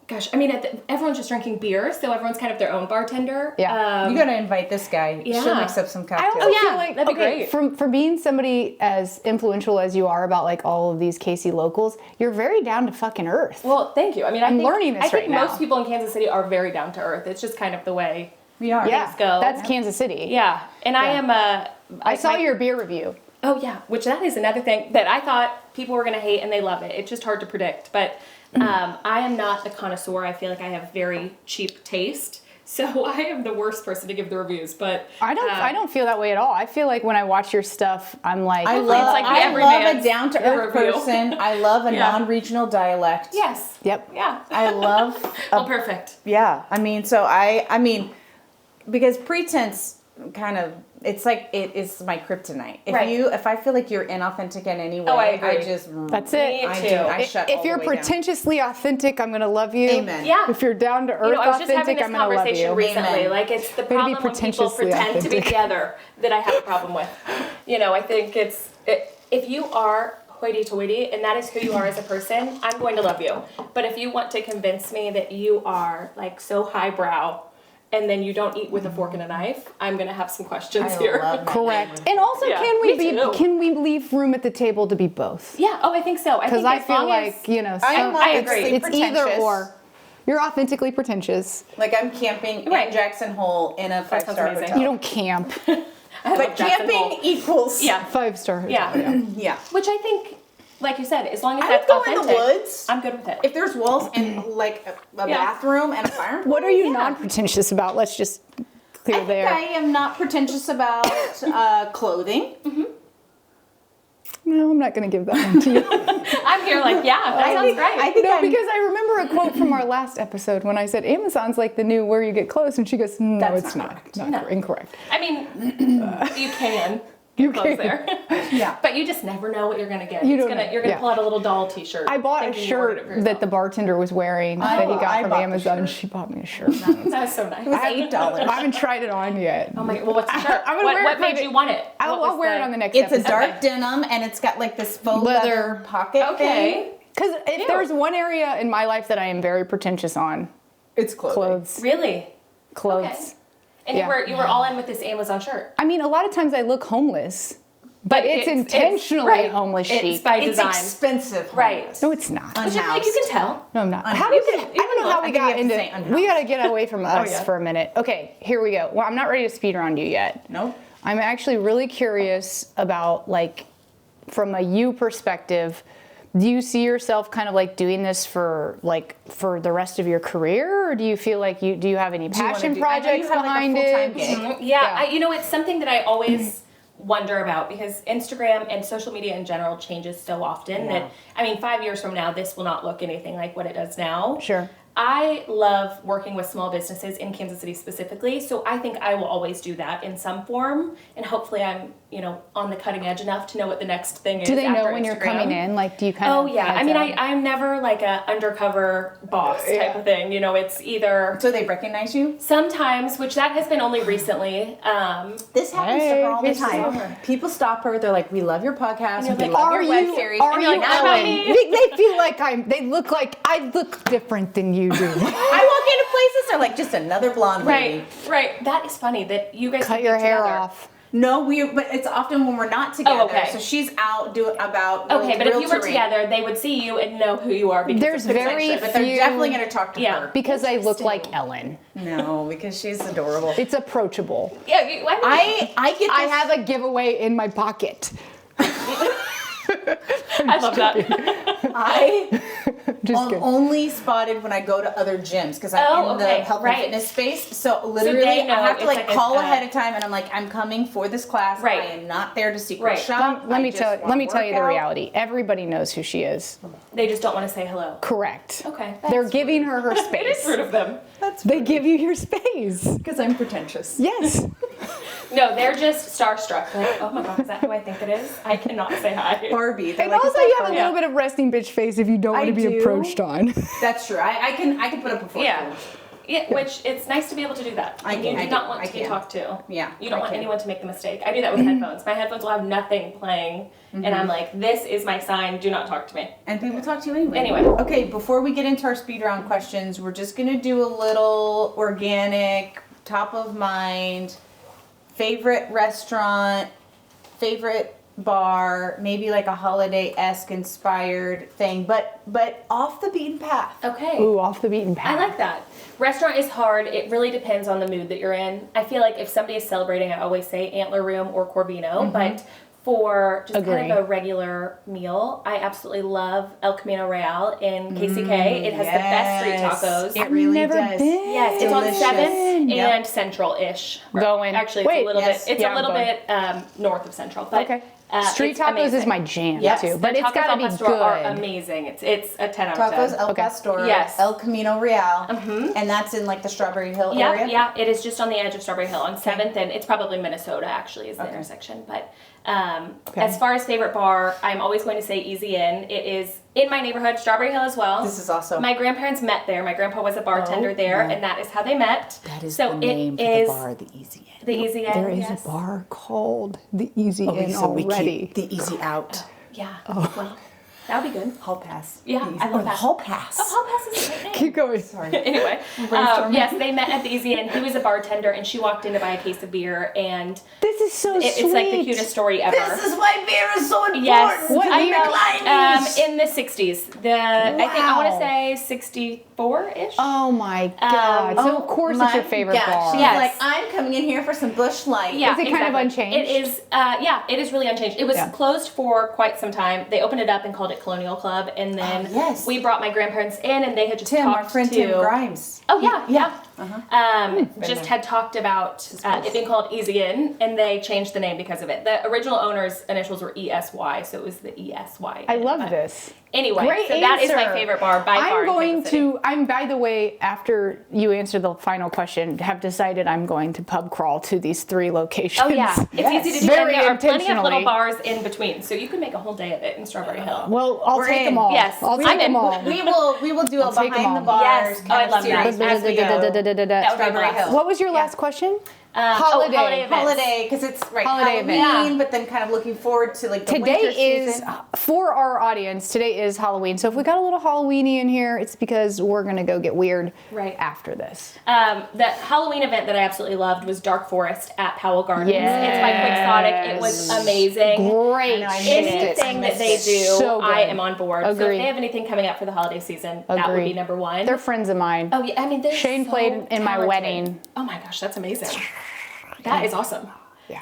S2: gosh, I mean everyone's just drinking beer, so everyone's kind of their own bartender.
S3: Yeah.
S1: You got to invite this guy.
S2: yeah.
S1: She'll mix up some
S3: I
S1: cocktails.
S3: also
S2: yeah,
S3: feel like
S2: that'd be
S3: okay,
S2: great.
S3: for being somebody as influential as you are about like all of these KC locals, you're very down to fucking earth.
S2: Well, thank you. I mean,
S3: I'm learning this
S2: I think
S3: right now.
S2: most people in Kansas City are very down to earth. It's just kind of the way.
S1: We are.
S3: yeah,
S2: things go.
S3: that's Kansas City.
S2: Yeah, and I am
S3: I saw your beer review.
S2: Oh yeah, which that is another thing that I thought people were gonna hate, and they love it. It's just hard to predict. But I am not a connoisseur. I feel like I have very cheap taste, so I am the worst person to give the reviews. But
S3: I don't feel that way at all. I feel like when I watch your stuff, I'm like,
S1: I
S2: It's
S1: love,
S2: like the
S1: I love
S2: everyman's
S1: a down to earth
S2: review.
S1: person. I love a
S2: Yeah.
S1: non-regional dialect.
S2: yes,
S3: yep.
S2: yeah.
S1: I love.
S2: Well, perfect.
S1: Yeah. I mean, so I mean, because pretense kind of, it's like it is my kryptonite.
S2: Right.
S1: If I feel like you're inauthentic in any way,
S2: Oh, I agree.
S1: just
S3: That's
S2: Me
S3: it.
S1: I
S2: too.
S1: do. I shut all
S3: If
S1: the
S3: you're
S1: way down.
S3: pretentiously authentic, I'm gonna love you.
S1: Amen.
S2: Yeah.
S3: If you're down to earth
S2: You know, I was just having
S3: authentic,
S2: this
S3: I'm gonna love
S2: conversation
S3: you.
S2: recently.
S1: Amen.
S2: Like, it's the
S3: Way to be
S2: problem when people
S3: pretentiously
S2: pretend to be
S3: authentic.
S2: the other that I have a problem with. You know, I think if you are hoity-toity and that is who you are as a person, I'm going to love you. But if you want to convince me that you are like so highbrow and then you don't eat with a fork and a knife, I'm going to have some questions
S1: I
S2: here.
S1: love that.
S3: Correct. And also,
S2: Yeah,
S3: can we
S2: me too.
S3: can we leave room at the table to be both?
S2: Yeah. Oh, I think so. I
S3: Because
S2: think
S3: I
S2: as
S3: feel
S2: long
S3: like
S2: as,
S3: you know,
S1: I'm
S2: I
S1: authentically
S2: agree.
S3: it's either
S1: pretentious.
S3: or. You're authentically pretentious.
S1: Like I'm camping
S2: Right.
S1: in Jackson Hole in a
S2: sounds
S1: 5-star
S2: amazing.
S1: hotel.
S3: You don't camp.
S2: I love
S1: But
S2: Jackson
S1: camping
S2: Hole.
S1: equals.
S2: Yeah.
S3: 5-star hotel.
S2: Yeah.
S1: Yeah.
S2: Which I think, like you said, as long as
S1: I
S2: that's
S1: would go
S2: authentic,
S1: in the woods.
S2: I'm good with it.
S1: If there's walls and like a
S2: Yeah.
S1: bathroom and a fireplace.
S3: What are you
S1: yeah.
S3: non-pretentious about? Let's just clear
S1: I think
S3: there.
S1: I am not pretentious about clothing.
S3: No, I'm not going to give that one to you.
S2: I'm here like, yeah, that sounds great.
S1: I think
S3: No,
S1: I'm,
S3: because I remember a quote from our last episode when I said Amazon's like the new where you get clothes, and she goes, "No,
S1: That's
S3: it's
S1: not
S3: not.
S1: correct.
S3: Not
S2: No.
S3: incorrect."
S2: I mean, you can.
S3: You
S2: Close
S3: can.
S2: there.
S1: yeah.
S2: But you just never know what you're gonna get.
S3: You
S2: It's
S3: don't know.
S2: You're gonna
S3: Yeah.
S2: pull out a little doll T-shirt.
S3: I bought a
S2: thinking you ordered it
S3: shirt
S2: for
S3: that the bartender was wearing that he got
S1: I
S3: from
S1: bought the
S3: Amazon.
S1: shirt.
S3: She bought me a shirt.
S2: yourself. That was so nice.
S1: It was $8.
S3: I haven't tried it on yet.
S2: Oh my! Well, what's the shirt?
S3: I'm gonna wear it
S2: What
S3: for
S2: made
S3: the-
S2: you want it?
S3: I'll
S2: What was
S3: wear it
S2: the-
S3: on the next
S1: It's a
S3: episode.
S1: dark denim and it's got like this faux
S3: Leather.
S1: leather pocket
S2: Okay.
S1: thing.
S3: Because if
S2: Ew.
S3: there's one area in my life that I am very pretentious on,
S1: It's clothing.
S3: clothes.
S2: Really?
S3: Clothes.
S2: Okay. And
S3: Yeah.
S2: you were all in with this Amazon shirt.
S3: I mean, a lot of times I look homeless, but it's intentionally
S2: right.
S3: homeless
S2: It's
S3: chic.
S2: by
S1: It's
S2: design.
S1: expensive.
S2: Right.
S1: homeless.
S3: No, it's not.
S2: Which is like you can tell.
S3: No, I'm not.
S1: Unhoused.
S3: How did
S2: You
S3: we,
S2: can-
S3: I
S2: you
S3: don't know
S2: can
S3: how
S2: look.
S3: we
S1: I think
S3: got
S1: you have to
S3: into.
S1: say unhoused.
S3: We got to get away from us
S2: yeah.
S3: for a minute. Okay, here we go. Well, I'm not ready to speed around you yet.
S1: Nope.
S3: I'm actually really curious about like, from a you perspective. Do you see yourself kind of like doing this for the rest of your career, or do you feel like do you have any
S1: you wanna
S3: passion
S1: do- I know you
S3: projects
S1: have, like, a
S3: behind
S1: full-time
S3: it?
S1: gig.
S2: Yeah,
S3: Yeah.
S2: it's something that I always wonder about because Instagram and social media in general changes so often that, I mean, 5 years from now, this will not look anything like what it does now.
S3: Sure.
S2: I love working with small businesses in Kansas City specifically, so I think I will always do that in some form, and hopefully I'm, on the cutting edge enough to know what the next thing is.
S3: Do they know
S2: after
S3: when you're
S2: Instagram.
S3: coming in? Like, do you kind
S2: Oh
S3: of?
S2: yeah, I
S3: heads
S2: mean,
S3: up?
S2: I'm never like a undercover boss type
S3: Yeah.
S2: of thing. It's either
S1: So they recognize you?
S2: sometimes, which that has been only recently.
S1: This happens to
S3: Hey,
S1: her all the
S3: it's
S1: time.
S2: over.
S1: People stop her. They're like, "We love your podcast.
S2: you're
S1: We
S2: like,
S1: love
S3: Are
S1: your web
S3: you?
S1: series."
S3: Are
S1: And
S3: you
S1: you're like,
S2: "Not
S3: Ellen?
S2: me."
S3: They feel like They look like I look different than you do.
S1: I walk into places, they're like, "Just another blonde lady."
S2: Right. That is funny that you guys
S3: Cut
S2: can
S3: your
S2: get
S3: hair
S2: together.
S3: off.
S1: No, but it's often when we're not together.
S2: okay.
S1: So she's out doing about.
S2: Okay, but if you were
S1: realtoring.
S2: together, they would see you and know who you are because
S3: There's
S2: of
S3: very
S2: protection.
S1: But they're
S3: few-
S1: definitely going to talk to
S2: Yeah.
S1: her.
S3: Because I look like Ellen.
S1: No, because she's adorable.
S3: It's approachable.
S2: Yeah,
S1: I get this.
S3: I have a giveaway in my pocket.
S2: I love that.
S3: Just kidding.
S1: only spotted when I go to other gyms because I'm in the health and fitness space. So literally,
S2: they
S1: I
S2: know
S1: have to
S2: it's
S1: like
S2: like
S1: call
S2: a-
S1: ahead of time, and I'm like, I'm coming for this class.
S2: Right.
S1: I am not there to secret
S2: Right.
S1: shop.
S3: Let
S1: I
S3: me
S1: just
S3: tell
S1: wanna
S3: you the
S1: work out.
S3: reality. Everybody knows who she is.
S2: They just don't want to say hello.
S3: Correct.
S2: Okay.
S3: They're giving her
S2: It is
S3: space.
S2: rude of them.
S3: They give you your space.
S1: Because I'm pretentious.
S3: Yes.
S2: No, they're just starstruck. Like, oh my god, is that who I think it is? I cannot say hi.
S1: Barbie. They're
S3: And
S1: like,
S3: also,
S1: "Is
S3: you
S1: that
S3: have a
S1: Barbie?"
S3: little bit of resting bitch face if you don't want
S1: I
S3: to be
S1: do.
S3: approached on.
S1: That's true. I can put up a foot.
S2: Yeah. Yeah, which it's nice to be able to do that.
S1: I
S2: You
S1: can-
S2: do
S1: I
S2: not
S1: do.
S2: want
S1: I
S2: to be
S1: can.
S2: talked to.
S1: Yeah,
S2: You don't
S1: I
S2: want
S1: can.
S2: anyone to make the mistake. I do that with headphones. My headphones will have nothing playing, and I'm like, this is my sign. Do not talk to me.
S1: And people talk to you anyway.
S2: Anyway.
S1: Okay, before we get into our speed round questions, we're just gonna do a little organic, top of mind, favorite restaurant, favorite bar, maybe like a holiday-esque inspired thing, but off the beaten path.
S2: Okay.
S3: Ooh, off the beaten
S2: I
S3: path.
S2: like that. Restaurant is hard. It really depends on the mood that you're in. I feel like if somebody is celebrating, I always say Antler Room or Corvino, but for just
S3: Agree.
S2: kind of a regular meal, I absolutely love El Camino Real in KCK. It has the best street tacos.
S1: It really
S3: never
S1: does.
S3: been.
S2: Yes, it's on
S1: Delicious.
S2: 7th
S1: Yep.
S2: and Central-ish.
S3: Going.
S2: Actually, it's
S3: Wait,
S2: a little
S1: yes.
S2: bit. It's
S3: Yeah,
S2: a little
S3: I'm
S2: bit north of Central. But,
S3: Okay. Street
S2: it's
S3: tacos
S2: amazing.
S3: is my jam
S1: Yes,
S3: too,
S1: the
S3: but it's
S2: Tacos
S3: got to
S2: al
S3: be
S2: pastor are
S3: good.
S2: amazing. It's a 10 out of 10.
S1: Tacos El
S3: Okay.
S1: Pastor,
S2: Yes.
S1: El Camino Real, and that's in like the Strawberry Hill area.
S2: Yeah, it is just on the edge of Strawberry Hill on 7th, and it's probably Minnesota actually is the intersection. But as far as favorite bar, I'm always going to say Easy Inn. It is in my neighborhood, Strawberry Hill as well.
S1: This is awesome.
S2: My grandparents met there. My grandpa was a bartender there, and that is how they met.
S1: That is
S2: so
S1: the name for
S2: it is
S1: the bar, the Easy Inn.
S2: the Easy Inn.
S3: There is
S2: yes.
S3: a bar called the Easy
S1: Okay,
S3: Inn
S1: so we
S3: already.
S1: keep the Easy Out.
S2: Yeah. Well, that would be good.
S1: Hall Pass.
S2: Yeah,
S1: The Easy-
S2: I love that.
S1: Hall Pass.
S2: Oh, Hall Pass is a great name.
S3: Keep going.
S1: Sorry.
S2: Anyway,
S1: brainstorming.
S2: yes, they met at the Easy Inn. He was a bartender, and she walked in to buy a case of beer, and
S3: This is so sweet.
S2: it's like the cutest story ever.
S1: This is why beer is so important.
S2: Yes,
S3: What
S1: to
S3: year?
S1: McLiney's.
S2: in the 60s. I think I want
S3: Wow.
S2: to say 64-ish.
S3: Oh my god! So of course it's your
S1: my
S3: favorite
S1: gosh.
S3: bar.
S1: She's
S2: Yes.
S1: like, I'm coming in here for some Busch Light.
S2: Yeah,
S3: Is it kind of unchanged?
S2: It is, it is really unchanged. It was
S3: Yeah.
S2: closed for quite some time. They opened it up and called it Colonial Club, and then
S1: yes.
S2: we brought my grandparents in, and they had just
S1: Tim,
S2: talked
S1: our friend
S2: to.
S1: Tim Grimes.
S2: Oh yeah, yeah. Just
S1: there.
S2: had talked about it being called Easy Inn, and they changed the name because of it. The original owner's initials were ESY, so it was the ESY.
S3: I love
S2: But
S3: this.
S2: Anyway,
S3: Great
S2: so that is my
S3: answer.
S2: favorite bar by far.
S3: I'm going
S2: in Kansas City.
S3: to. I'm by the way. After you answer the final question, have decided I'm going to pub crawl to these 3 locations.
S2: Oh yeah, it's
S1: Yes.
S2: easy to do.
S3: Very
S2: And there are plenty of
S3: intentionally.
S2: little bars in between, so you can make a whole day of it in Strawberry Hill.
S3: Well, I'll
S1: We're
S3: take
S1: in.
S3: them all.
S2: Yes,
S3: I'll
S2: I'm
S3: take them
S2: in.
S3: all.
S1: We will do a
S3: take 'em
S1: behind the
S3: all.
S1: bars
S2: Yes.
S1: kind
S2: Oh, I
S1: of
S2: love that.
S1: series as we go.
S2: That would be
S1: Strawberry
S2: blast.
S1: Hill.
S3: What was your last question?
S2: holiday
S3: Holiday.
S2: events.
S1: Holiday, because it's
S3: Holiday
S1: Halloween,
S3: event.
S1: but then kind of looking forward to like the
S3: Today
S1: winter
S3: is
S1: season.
S3: for our audience. Today is Halloween, so if we got a little Halloweeny in here, it's because we're gonna go get weird
S2: Right.
S3: after this.
S2: The Halloween event that I absolutely loved was Dark Forest at Powell Gardens.
S3: Yes.
S2: It's by Quixotic. It was amazing.
S3: Great.
S1: I know, I missed it.
S2: Anything that they
S1: missed
S2: do,
S3: So good.
S2: I am on board. So if
S3: Agreed.
S2: they have anything coming up for the holiday season, that would be
S3: Agreed.
S2: number one.
S3: They're friends of mine.
S2: Oh yeah, I mean, they're
S3: Shane
S2: so
S3: played in my
S2: talented.
S3: wedding.
S2: Oh my gosh, that's amazing. That is awesome.
S3: Yeah.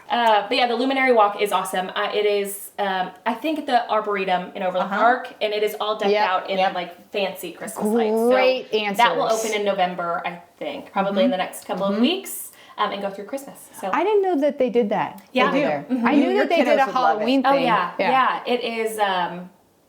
S2: But yeah, the Luminary Walk is awesome. It is, I think, at the Arboretum in Overland Park, and it is all decked
S3: Yep.
S2: out in like fancy Christmas lights.
S3: Great
S2: So that will
S3: answers.
S2: open in November, I think, probably in the next couple of weeks, and go through Christmas. So
S3: I didn't know that they did that.
S2: Yeah.
S3: over
S2: They do.
S3: there.
S1: Mhm.
S3: I knew
S1: Your
S3: that they did
S1: kiddos
S3: a
S1: would love it.
S3: Halloween
S2: oh
S3: thing.
S2: yeah, it is.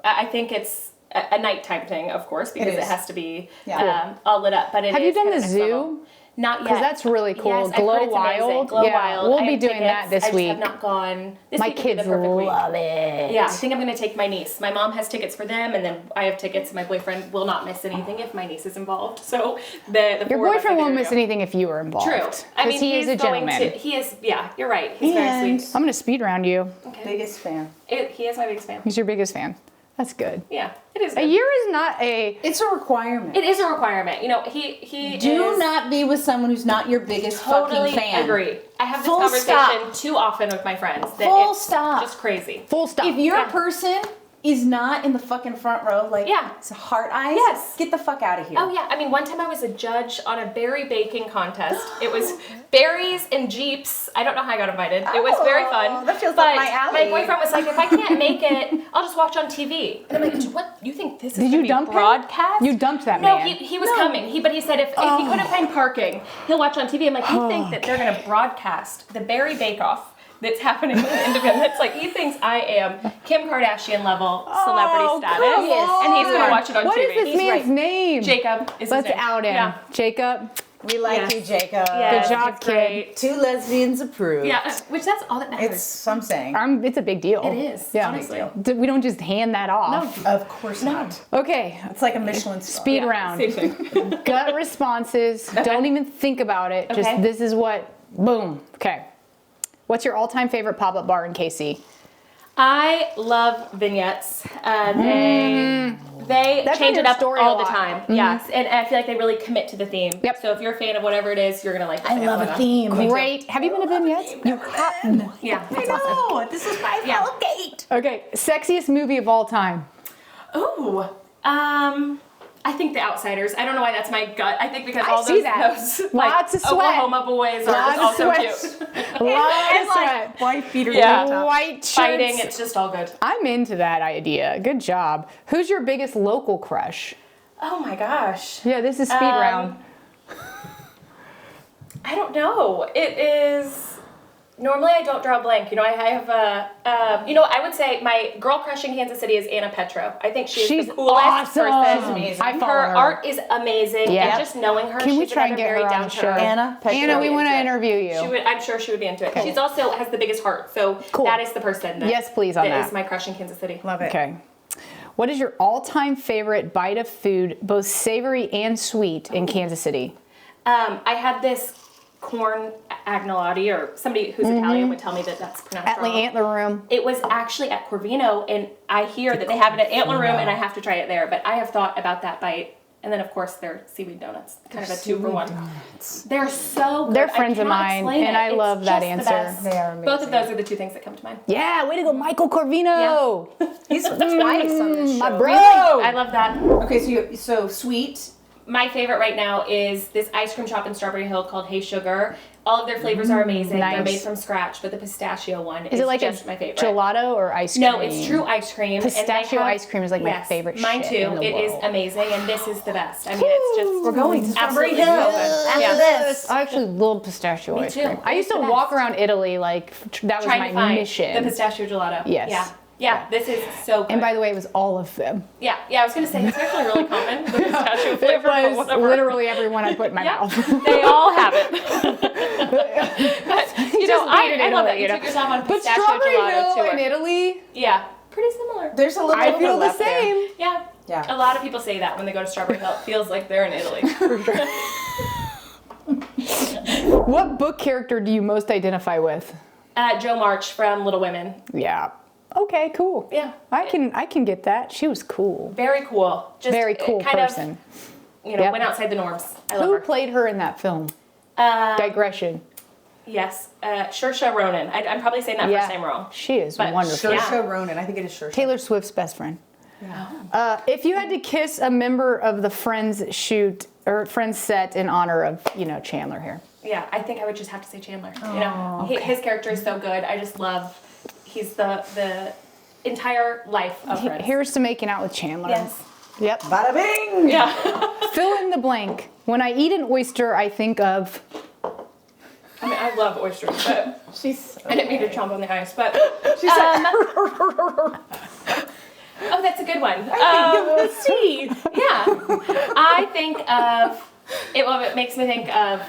S2: I think it's a nighttime thing, of course, because it
S1: is.
S2: has to be
S1: Yeah.
S2: all lit up. But it
S3: Have you
S2: is
S3: done
S2: kind
S3: the
S2: of next level.
S3: zoo?
S2: Not yet.
S3: Because that's really cool.
S2: Yes, I've
S3: Glow
S2: heard it's amazing.
S3: Wild.
S2: Glow
S3: Yeah,
S2: Wild.
S3: we'll
S2: I
S3: be
S2: have
S3: doing
S2: tickets.
S3: that this
S2: I just
S3: week.
S2: have not gone. This
S3: My
S2: week would be
S3: kids
S2: the perfect week.
S3: love it.
S2: Yeah, I think I'm going to take my niece. My mom has tickets for them, and then I have tickets. My boyfriend will not miss anything if my niece is involved. So the
S3: Your
S2: four of us
S3: boyfriend
S2: are
S3: won't
S2: gonna
S3: miss
S2: go.
S3: anything if you were involved.
S2: True. I mean,
S3: he is a
S2: going
S3: gentleman.
S2: to. He is. Yeah, you're right. He's
S1: And-
S2: very sweet.
S3: I'm gonna speed round you.
S2: Okay.
S1: Biggest fan.
S2: He is my biggest fan.
S3: He's your biggest fan. That's good.
S2: Yeah, it is.
S3: A
S2: Good.
S3: year is not a.
S1: It's a requirement.
S2: It is a requirement. You know, he
S1: Do
S2: is
S1: not be with someone who's not your biggest
S2: totally
S1: fucking fan.
S2: agree. I have this
S1: Full
S2: conversation
S1: stop.
S2: too often with my friends that
S1: Full
S2: it's
S1: stop.
S2: just crazy.
S3: Full stop.
S1: If you're
S2: Yeah.
S1: a person is not in the fucking front row, like,
S2: Yeah.
S1: it's heart eyes.
S2: Yes.
S1: Get the fuck out of here.
S2: Oh yeah, I mean, one time I was a judge on a berry baking contest. It was berries and Jeeps. I don't know how I got invited. It was very fun.
S1: That feels
S2: but
S1: like my alley.
S2: my boyfriend was like, if I can't make it, I'll just watch on TV. And I'm like, what? You think this is
S3: Did
S2: gonna
S3: you
S2: be
S3: dump him?
S2: broadcast?
S3: You dumped that
S2: No,
S3: man.
S2: he was coming. But he said if he couldn't find parking, he'll watch on TV. I'm like, you think that they're gonna broadcast the berry bake-off that's happening in Independence? Like, he thinks I am Kim Kardashian level celebrity status,
S3: come
S2: and he's gonna
S3: on.
S2: watch it on
S3: What
S2: TV.
S3: is this
S1: He's
S3: man's
S1: right.
S3: name?
S2: Jacob is
S3: Let's
S2: his name.
S3: out him.
S2: Yeah.
S3: Jacob.
S1: We like
S2: Yes.
S1: you, Jacob.
S2: Yes,
S3: Good job,
S2: he's
S3: kid.
S2: great.
S1: 2 lesbians approved.
S2: Yeah, which that's all that matters.
S1: It's some saying.
S3: It's a big deal.
S2: It is,
S3: Yeah.
S2: honestly.
S3: We don't just hand that off.
S1: Of course not.
S3: Okay.
S1: It's like a Michelin star.
S3: Speed
S2: Yeah,
S3: round.
S2: same thing.
S3: Gut responses. Don't even think about it. Just
S2: Okay.
S3: this is what. Boom. Okay. What's your all-time favorite pop-up bar in KC?
S2: I love vignettes. They
S3: That's
S2: change
S3: on
S2: it
S3: your
S2: up
S3: story
S2: all
S3: a
S2: the
S3: lot.
S2: time. Yes, and I feel like they really commit to the theme.
S3: Yep.
S2: So if you're a fan of whatever it is, you're gonna like.
S1: I love a theme.
S3: Great. Have you been to vignettes? You have.
S2: Yeah,
S1: I
S2: that's awesome.
S1: know. This is why I
S2: Yeah.
S1: follow Kate.
S3: Okay. Sexiest movie of all time.
S2: Ooh, I think The Outsiders. I don't know why that's my gut. I think because
S3: I
S2: all
S3: see
S2: those,
S3: that.
S2: those
S3: Lots
S2: like,
S3: of sweat.
S2: Oklahoma boys are
S3: Lots
S2: just
S3: of
S2: also
S3: sweat.
S2: cute.
S3: A lot
S1: And
S3: of
S1: like
S3: sweat.
S1: white beater
S2: Yeah.
S1: top.
S3: White shirts.
S2: Fighting, it's just all good.
S3: I'm into that idea. Good job. Who's your biggest local crush?
S2: Oh my gosh.
S3: Yeah, this is speed round.
S2: I don't know. It is. Normally, I don't draw a blank. You know, I have I would say my girl crush in Kansas City is Anna Petro. I think she's
S3: She's
S2: the coolest
S3: awesome.
S2: person.
S1: Amazing.
S3: I follow
S2: Her
S3: her.
S2: art is amazing,
S3: Yeah.
S2: and just knowing her,
S3: Can we
S2: she's
S3: try and
S2: another
S3: get her
S2: very
S3: on
S2: down
S3: the
S2: to
S3: show?
S2: earth.
S1: Anna Petro.
S3: Anna, we want to
S2: into it.
S3: interview you.
S2: She would, I'm sure she would be into it.
S3: Cool.
S2: She's also has the biggest heart, so
S3: Cool.
S2: that is the person. That,
S3: Yes, please, on
S2: that
S3: that.
S2: is my crush in Kansas City.
S1: Love it.
S3: Okay. What is your all-time favorite bite of food, both savory and sweet, in Kansas City?
S2: I had this corn agnolotti, or somebody who's Italian would tell me that that's pronounced
S3: At the
S2: wrong.
S3: Antler Room.
S2: It was actually at Corvino, and I hear that they have it at Antler Room, and I have to try it there. But I have thought about that bite, and then of course their seaweed donuts, kind of a 2-for-1. They're so good.
S3: They're
S2: I
S3: friends of
S2: cannot
S3: mine,
S2: explain
S3: and
S2: it.
S3: I
S2: It's
S3: love that
S2: just the
S3: answer.
S2: best.
S1: They are
S2: Both of
S1: amazing.
S2: those are the 2 things that come to mind.
S3: Yeah, way to go, Michael Corvino.
S1: He's twice on this show.
S3: My bro.
S2: I love that.
S1: Okay, so sweet.
S2: My favorite right now is this ice cream shop in Strawberry Hill called Hey Sugar. All of their flavors are amazing.
S3: Nice.
S2: They're made from scratch, but the pistachio one
S3: Is it like
S2: just
S3: a
S2: my favorite.
S3: gelato or ice cream?
S2: No, it's true ice cream. and they
S3: Pistachio
S2: have-
S3: ice cream is like my
S2: yes,
S3: favorite
S2: Mine
S3: shit
S2: too.
S3: in the
S2: It is
S3: world.
S2: amazing, and this is the best. I mean, it's just
S1: We're going to Strawberry
S2: absolutely
S1: Hill
S2: so good.
S1: after
S2: Yeah.
S1: this.
S3: I actually love pistachio ice
S2: too.
S3: cream. I
S2: It's
S3: used to
S2: the
S3: walk
S2: best.
S3: around Italy like that was
S2: Trying
S3: my
S2: to find
S3: mission.
S2: the pistachio gelato.
S3: Yes.
S2: Yeah. Yeah, this is so good.
S3: And by the way, it was all of them.
S2: yeah, I was gonna say it's actually really common. The pistachio
S3: It
S2: flavor, but
S3: was
S2: whatever.
S3: literally everyone I put in my
S2: Yeah,
S3: mouth.
S2: they all have it. But, you know,
S3: Just made it
S2: I love
S3: Italy,
S2: it. You
S3: you know.
S2: took yourself on a
S3: But
S2: pistachio
S3: Strawberry
S2: gelato
S3: Hill
S2: tour.
S3: in Italy,
S2: Yeah, pretty similar.
S1: There's a little
S3: I feel the
S1: overlap there.
S3: same.
S2: Yeah.
S1: Yeah.
S2: A lot of people say that when they go to Strawberry Hill. It feels like they're in Italy.
S3: What book character do you most identify with?
S2: Joe March from Little Women.
S3: Yeah. Okay, cool.
S2: Yeah.
S3: I can get that. She was cool.
S2: Very cool. Just
S3: Very cool
S2: kind
S3: person.
S2: Of, you know,
S3: Yep.
S2: went outside the norms. I love
S3: Who
S2: her.
S3: played her in that film? Digression.
S2: Yes, Saoirse Ronan. I'm probably saying that first name wrong.
S3: She is
S2: But
S3: wonderful.
S2: Yeah.
S1: Saoirse Ronan. I think it is Saoirse.
S3: Taylor Swift's best friend. If you had to kiss a member of the Friends shoot or Friends set in honor of, Chandler here.
S2: Yeah, I think I would just have to say Chandler. You know, his character is so good. I just love. He's the entire life of Friends.
S3: Here's to making out with Chandler.
S2: Yes.
S3: Yep.
S1: Bada bing!
S2: Yeah.
S3: Fill in the blank. When I eat an oyster, I think of.
S2: I mean, I love oysters, but
S1: She's.
S2: I didn't mean to chomp on the ice. But
S1: She's like,
S2: oh, that's a good one.
S1: see.
S2: Yeah, I think of it. Well, it makes me think of.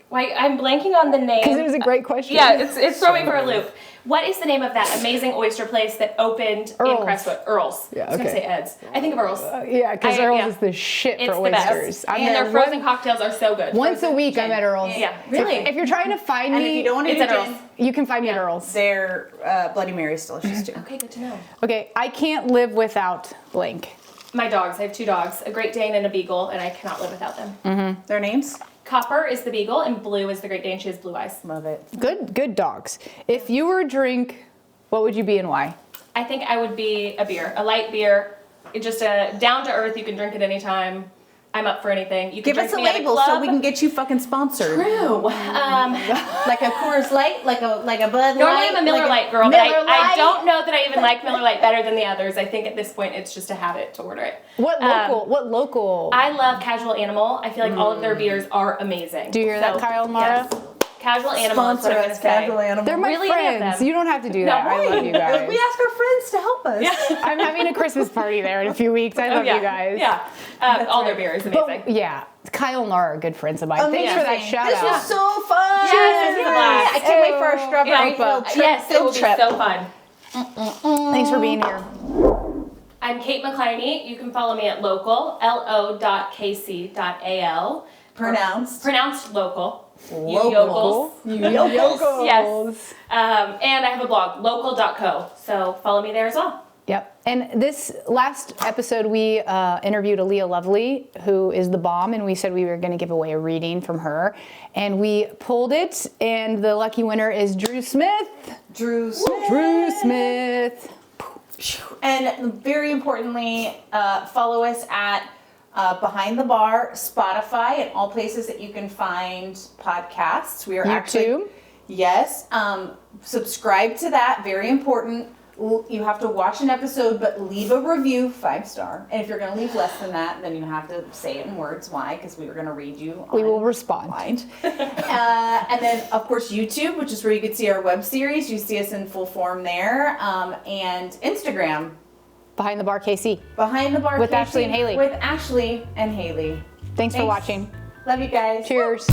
S2: Why I'm blanking on the name.
S3: Because it was a great question.
S2: Yeah, it's throwing me for a loop. What is the name of that amazing oyster place that opened
S3: Earl's.
S2: in Crestwood? Earl's.
S3: Yeah,
S2: I was gonna
S3: okay.
S2: say Ed's. I think of Earl's.
S3: Yeah, because Earl's
S2: yeah.
S3: is the shit
S2: It's
S3: for
S2: the best.
S3: oysters. I'm
S2: And
S3: there
S2: their frozen
S3: one-
S2: cocktails are so good.
S3: once a
S2: Frozen
S3: week.
S2: gin.
S3: I'm at Earl's.
S2: Yeah, really.
S3: If you're trying to find
S1: And
S3: me,
S1: if you don't want to
S2: It's
S1: do
S2: at
S1: gin,
S2: Earl's.
S3: you can find me at Earl's.
S1: their Bloody Mary's delicious too.
S2: Okay, good to know.
S3: Okay, I can't live without blank.
S2: My dogs. I have 2 dogs, a Great Dane and a Beagle, and I cannot live without them.
S1: Their names?
S2: Copper is the Beagle, and Blue is the Great Dane. She has blue eyes.
S1: Love it.
S3: Good dogs. If you were a drink, what would you be and why?
S2: I think I would be a beer, a light beer. It's just a down to earth. You can drink it anytime. I'm up for anything. You can
S1: Give us a
S2: drink me at
S1: label
S2: club.
S1: so we can get you fucking sponsored.
S2: True.
S1: Like a Coors Light, like a Bud Light.
S2: Normally I'm a Miller Lite girl, but
S1: Miller
S2: I
S1: Lite.
S2: don't know that I even like Miller Lite better than the others. I think at this point it's just a habit to order it.
S3: What local?
S2: I love Casual Animal. I feel like all of their beers are amazing.
S3: Do you hear that, Kyle and Mara?
S2: Yes. Casual Animal is what I'm going to say.
S1: Casual Animal.
S3: They're my
S2: Really, any of
S3: friends.
S2: them?
S3: You don't have to do that. I love you guys.
S1: We ask our friends to help us.
S3: I'm having a Christmas party there in a few weeks. I love
S2: yeah.
S3: you guys.
S2: Yeah. All their beer is amazing.
S3: But yeah, Kyle and Nara are good friends of mine. Thanks for that
S1: Amazing.
S3: shout
S1: This
S3: out.
S1: was so fun.
S2: Yes, this was a blast.
S1: I can't wait for our strawberry
S2: Yeah,
S1: filled trip.
S2: yes, it will be
S1: trip.
S2: so fun.
S3: Thanks for being here.
S2: I'm Kate McLiney. You can follow me at local, lo.kc.al. Pronounced local. You yokels.
S3: Yokels.
S2: Yes. And I have a blog, local.co. So follow me there as well.
S3: Yep. And this last episode, we interviewed Aaliyah Lovely, who is the bomb, and we said we were going to give away a reading from her. And we pulled it, and the lucky winner is Drew Smith.
S1: Drew Smith.
S3: Drew Smith.
S1: And very importantly, follow us at Behind the Bar, Spotify, and all places that you can find podcasts. We are actually
S3: YouTube.
S1: Yes. Subscribe to that. Very important. You have to watch an episode, but leave a review, 5-star. And if you're going to leave less than that, then you have to say it in words. Why? Because we are going to read you.
S3: We will respond.
S1: And then, of course, YouTube, which is where you can see our web series. You see us in full form there. And Instagram.
S3: Behind the Bar KC.
S1: Behind the Bar
S3: With
S1: KC,
S3: Ashley and Haley.
S1: With Ashley and Haley.
S3: Thanks for watching.
S1: Love you guys.
S3: Cheers.